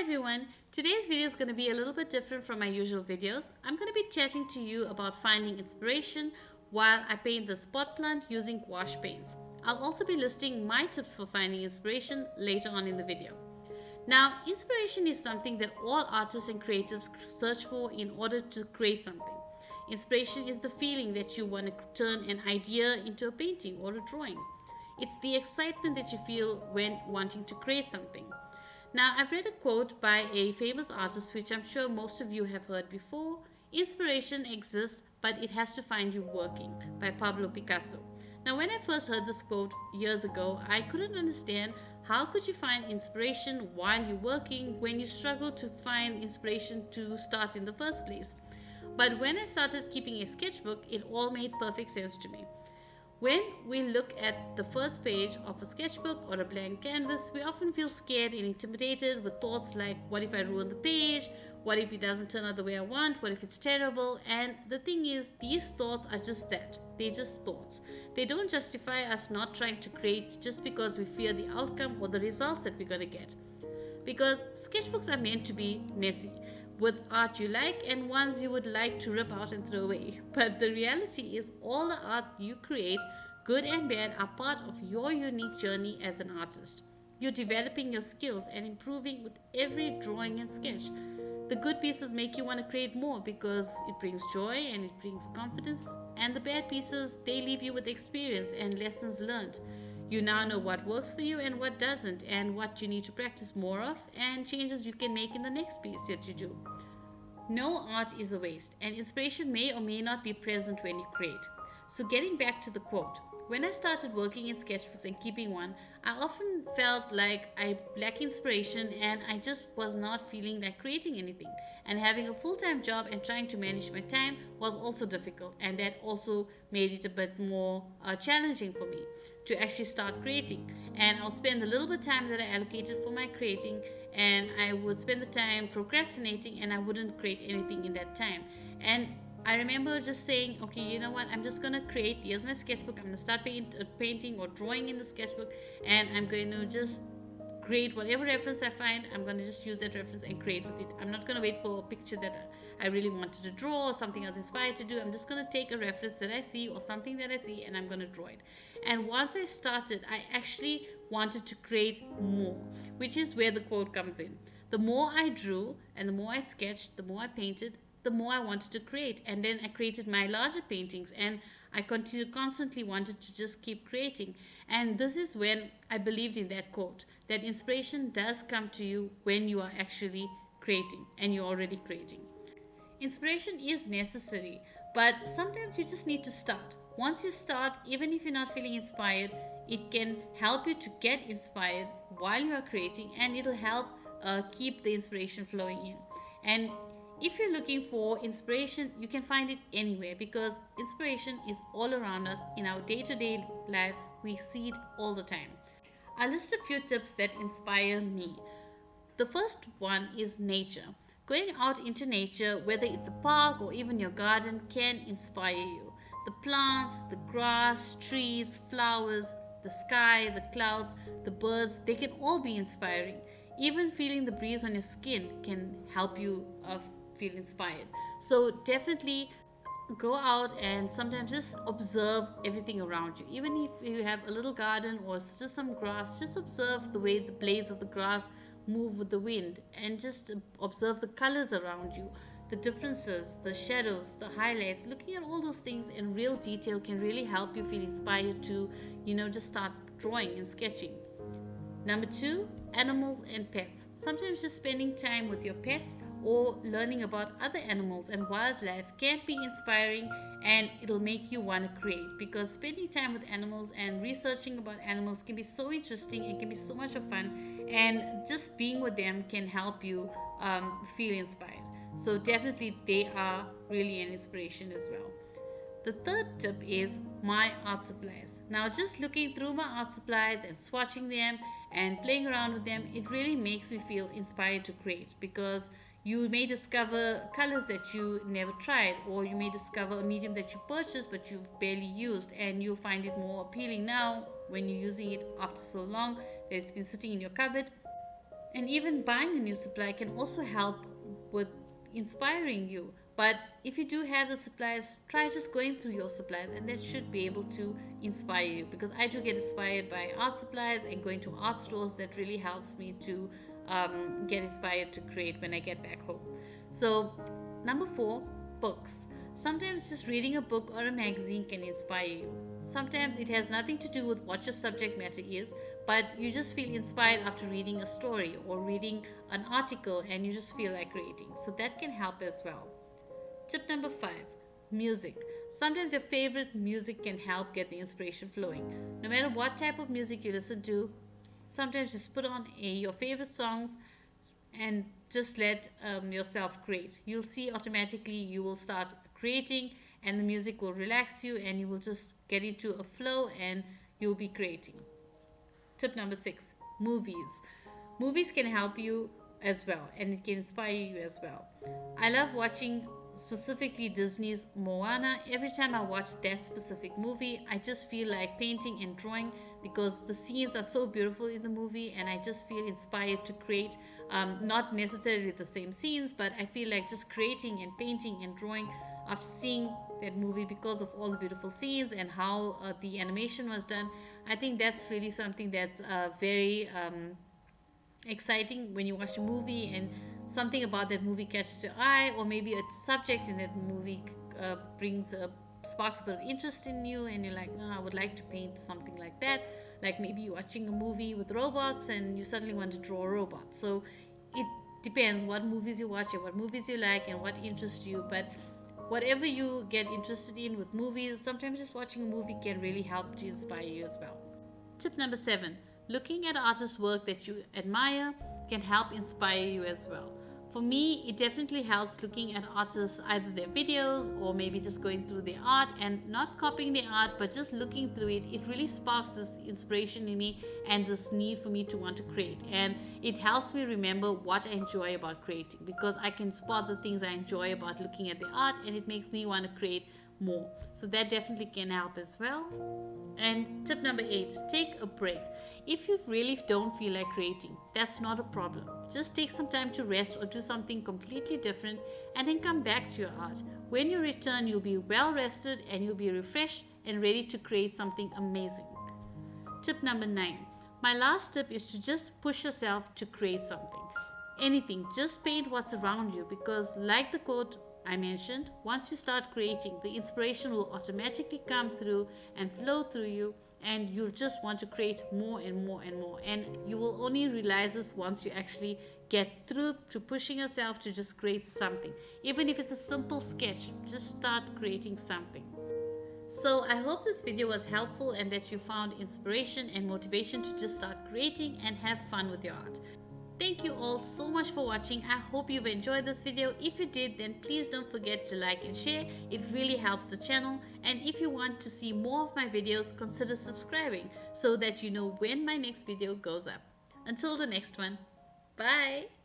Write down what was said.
everyone, today's video is going to be a little bit different from my usual videos. I'm going to be chatting to you about finding inspiration while I paint the spot plant using gouache paints. I'll also be listing my tips for finding inspiration later on in the video. Now, inspiration is something that all artists and creatives search for in order to create something. Inspiration is the feeling that you want to turn an idea into a painting or a drawing. It's the excitement that you feel when wanting to create something. Now, I've read a quote by a famous artist, which I'm sure most of you have heard before. Inspiration exists, but it has to find you working, by Pablo Picasso. Now, when I first heard this quote years ago, I couldn't understand how could you find inspiration while you're working when you struggle to find inspiration to start in the first place. But when I started keeping a sketchbook, it all made perfect sense to me. When we look at the first page of a sketchbook or a blank canvas, we often feel scared and intimidated with thoughts like, what if I ruin the page? What if it doesn't turn out the way I want? What if it's terrible? And the thing is, these thoughts are just that. They're just thoughts. They don't justify us not trying to create just because we fear the outcome or the results that we're going to get. Because sketchbooks are meant to be messy, with art you like and ones you would like to rip out and throw away. But the reality is, all the art you create, good and bad, are part of your unique journey as an artist. You're developing your skills and improving with every drawing and sketch. The good pieces make you want to create more because it brings joy and it brings confidence, and the bad pieces, they leave you with experience and lessons learned. You now know what works for you and what doesn't, and what you need to practice more of, and changes you can make in the next piece that you do. No art is a waste, and inspiration may or may not be present when you create. So, getting back to the quote, when I started working in sketchbooks and keeping one, I often felt like I lacked inspiration and I just was not feeling like creating anything. And having a full time job and trying to manage my time was also difficult, and that also made it a bit more challenging for me to actually start creating. And I'll spend a little bit of time that I allocated for my creating, and I would spend the time procrastinating, and I wouldn't create anything in that time. And I remember just saying, okay, you know what, I'm just gonna create. Here's my sketchbook. I'm gonna start painting or drawing in the sketchbook, and I'm going to just create whatever reference I find. I'm going to just use that reference and create with it. I'm not going to wait for a picture that I really wanted to draw or something I was inspired to do. I'm just going to take a reference that I see or something that I see, and I'm going to draw it. And once I started, I actually wanted to create more, which is where the quote comes in. The more I drew and the more I sketched, the more I painted, the more I wanted to create. And then I created my larger paintings, and I constantly wanted to just keep creating. And this is when I believed in that quote, that inspiration does come to you when you are actually creating and you're already creating. Inspiration is necessary, but sometimes you just need to start. Once you start, even if you're not feeling inspired, it can help you to get inspired while you are creating, and it'll help keep the inspiration flowing in. And if you're looking for inspiration, you can find it anywhere, because inspiration is all around us in our day to day lives. We see it all the time. I'll list a few tips that inspire me. The first one is nature. Going out into nature, whether it's a park or even your garden, can inspire you. The plants, the grass, trees, flowers, the sky, the clouds, the birds, they can all be inspiring. Even feeling the breeze on your skin can help you feel inspired. So, definitely go out and sometimes just observe everything around you. Even if you have a little garden or just some grass, just observe the way the blades of the grass move with the wind, and just observe the colors around you, the differences, the shadows, the highlights. Looking at all those things in real detail can really help you feel inspired to, just start drawing and sketching. Number two, animals and pets. Sometimes just spending time with your pets or learning about other animals and wildlife can be inspiring, and it'll make you want to create, because spending time with animals and researching about animals can be so interesting. It can be so much of fun, and just being with them can help you feel inspired. So, definitely, they are really an inspiration as well. The third tip is my art supplies. Now, just looking through my art supplies and swatching them and playing around with them, it really makes me feel inspired to create, because you may discover colors that you never tried, or you may discover a medium that you purchased but you've barely used, and you'll find it more appealing now when you're using it after so long that it's been sitting in your cupboard. And even buying a new supply can also help with inspiring you. But if you do have the supplies, try just going through your supplies, and that should be able to inspire you. Because I do get inspired by art supplies and going to art stores. That really helps me to get inspired to create when I get back home. So, number four, books. Sometimes just reading a book or a magazine can inspire you. Sometimes it has nothing to do with what your subject matter is, but you just feel inspired after reading a story or reading an article and you just feel like creating. So that can help as well. Tip number five, music. Sometimes your favorite music can help get the inspiration flowing. No matter what type of music you listen to, sometimes just put on your favorite songs and just let yourself create. You'll see automatically you will start creating, and the music will relax you and you will just get into a flow and you'll be creating. Tip number six, movies. Movies can help you as well and it can inspire you as well. I love watching specifically Disney's Moana. Every time I watch that specific movie, I just feel like painting and drawing because the scenes are so beautiful in the movie and I just feel inspired to create. Not necessarily the same scenes, but I feel like just creating and painting and drawing after seeing that movie because of all the beautiful scenes and how the animation was done. I think that's really something that's very exciting when you watch a movie and something about that movie catches your eye, or maybe a subject in that movie brings sparks a bit of interest in you, and you're like, oh, I would like to paint something like that. Like maybe you're watching a movie with robots and you suddenly want to draw a robot. So it depends what movies you watch and what movies you like and what interests you. But whatever you get interested in with movies, sometimes just watching a movie can really help to inspire you as well. Tip number seven, looking at artists' work that you admire can help inspire you as well. For me, it definitely helps looking at artists, either their videos or maybe just going through their art and not copying their art, but just looking through it. It really sparks this inspiration in me and this need for me to want to create. And it helps me remember what I enjoy about creating because I can spot the things I enjoy about looking at the art and it makes me want to create more. So that definitely can help as well. And tip number eight, take a break. If you really don't feel like creating, that's not a problem. Just take some time to rest or do something completely different and then come back to your art. When you return, you'll be well rested and you'll be refreshed and ready to create something amazing. Tip number nine. My last tip is to just push yourself to create something. Anything, just paint what's around you because, like the quote I mentioned, once you start creating, the inspiration will automatically come through and flow through you, and you'll just want to create more and more and more. And you will only realize this once you actually get through to pushing yourself to just create something. Even if it's a simple sketch, just start creating something. So I hope this video was helpful and that you found inspiration and motivation to just start creating and have fun with your art. Thank you all so much for watching. I hope you've enjoyed this video. If you did, then please don't forget to like and share. It really helps the channel. And if you want to see more of my videos, consider subscribing so that you know when my next video goes up. Until the next one, bye!